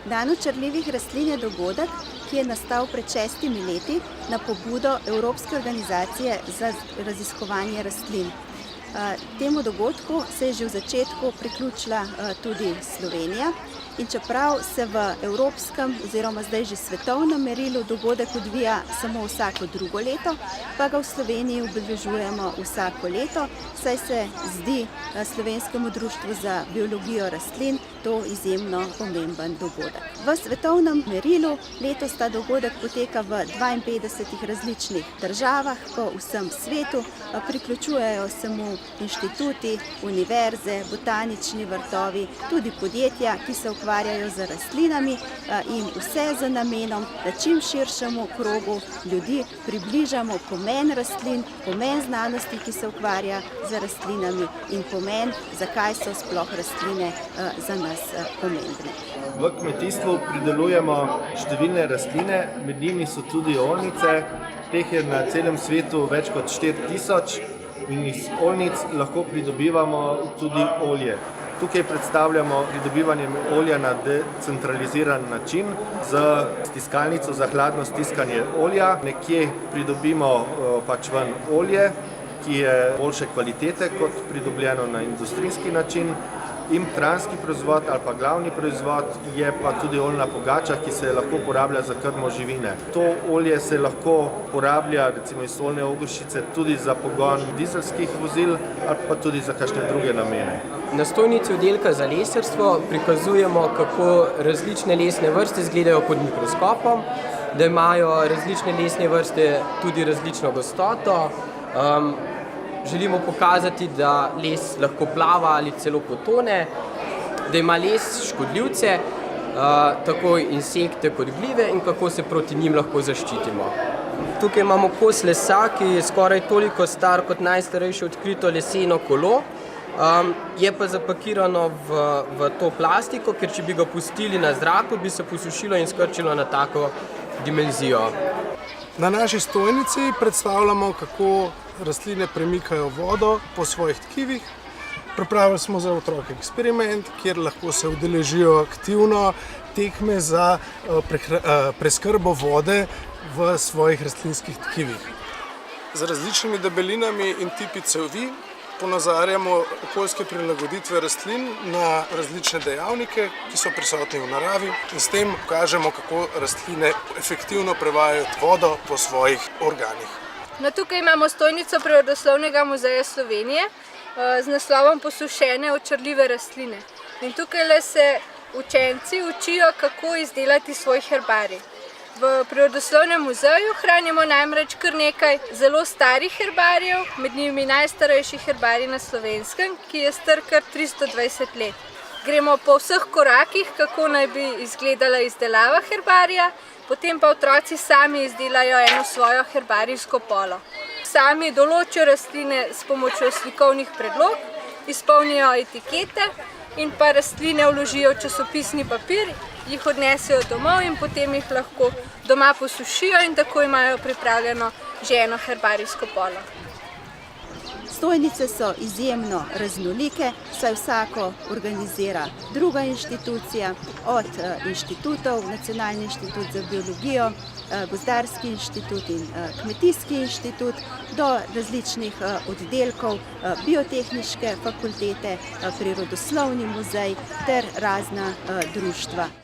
Dan očarljivih rastlin je dogodek, ki je nastal pred 6 leti na pobudo Evropske organizacije za raziskovanje rastlin. Temu dogodku se je že v začetku priključila tudi Slovenija in čeprav se v evropskem oziroma zdaj že svetovnem merilu dogodek odvija samo vsako drugo leto, pa ga v Sloveniji obeležujemo vsako leto, saj se zdi Slovenskemu društvu za biologijo rastlin to izjemno pomemben dogodek. V svetovnem merilu letos ta dogodek poteka v 52 različnih državah po vsem svetu, priključujejo se mu inštituti, univerze, botanični vrtovi, tudi podjetja, ki se ukvarjajo z rastlinami in vse z namenom, da čim širšemu krogu ljudi približamo pomen rastlin, pomen znanosti, ki se ukvarja z rastlinami in pomen, zakaj so sploh rastline za nas pomembne. V kmetijstvu pridelujemo številne rastline, med njimi so tudi oljnice, teh je na celem svetu več kot 4000 in iz oljnic lahko pridobivamo tudi olje. Tukaj predstavljamo pridobivanje olja na decentraliziran način z stiskalnico za hladno stiskanje olja. Nekje pridobimo pač ven olje, ki je boljše kvalitete kot pridobljeno na industrijski način. In transki proizvod ali pa glavni proizvod je pa tudi oljna pogača, ki se lahko uporablja za krmo živine. To olje se lahko uporablja recimo iz oljne ogršice tudi za pogon dizelskih vozil ali pa tudi za kakšne druge namene. Na stojnici oddelka za lesarstvo prikazujemo, kako različne lesne vrste izgledajo pod mikroskopom, da imajo različne lesne vrste tudi različno gostoto. Želimo pokazati, da les lahko plava ali celo potone, da ima les škodljivce, tako insekte kot glive in kako se proti njim lahko zaščitimo. Tukaj imamo kos lesa, ki je skoraj toliko star kot najstarejše odkrito leseno kolo, je pa zapakirano v to plastiko, ker če bi ga pustili na zraku, bi se posušilo in skrčilo na tako dimenzijo. Na naši stojnici predstavljamo, kako rastline premikajo vodo po svojih tkivih. Pripravili smo za otroke eksperiment, kjer lahko se udeležijo aktivno tekme za preskrbo vode v svojih rastlinskih tkivih. Z različnimi debelinami in tipi cevi ponazarjamo okoljske prilagoditve rastlin na različne dejavnike, ki so prisotni v naravi in s tem pokažemo, kako rastline efektivno prevajajo vodo po svojih organih. Tukaj imamo stojnico Prirodoslovnega muzeja Slovenije z naslovom Posušene očarljive rastline. In tukaj se učenci učijo, kako izdelati svoj herbarij. V Prirodoslovnem muzeju hranimo namreč kar nekaj zelo starih herbarijev, med njimi najstarejši herbarij na Slovenskem, ki je star kar 320 let. Gremo po vseh korakih, kako naj bi izgledala izdelava herbarija, potem pa otroci sami izdelajo eno svojo herbarijsko polo. Sami določijo rastline s pomočjo slikovnih predlog, izpolnijo etikete in pa rastline vložijo v časopisni papir, jih odnesejo domov in potem jih lahko doma posušijo in tako imajo pripravljeno že eno herbarijsko polo. Stojnice so izjemno raznolike, saj vsako organizira druga inštitucija, od inštitutov, Nacionalni inštitut za biologijo, Gozdarski inštitut in Kmetijski inštitut, do različnih oddelkov, Biotehniške fakultete, Prirodoslovni muzej ter razna društva.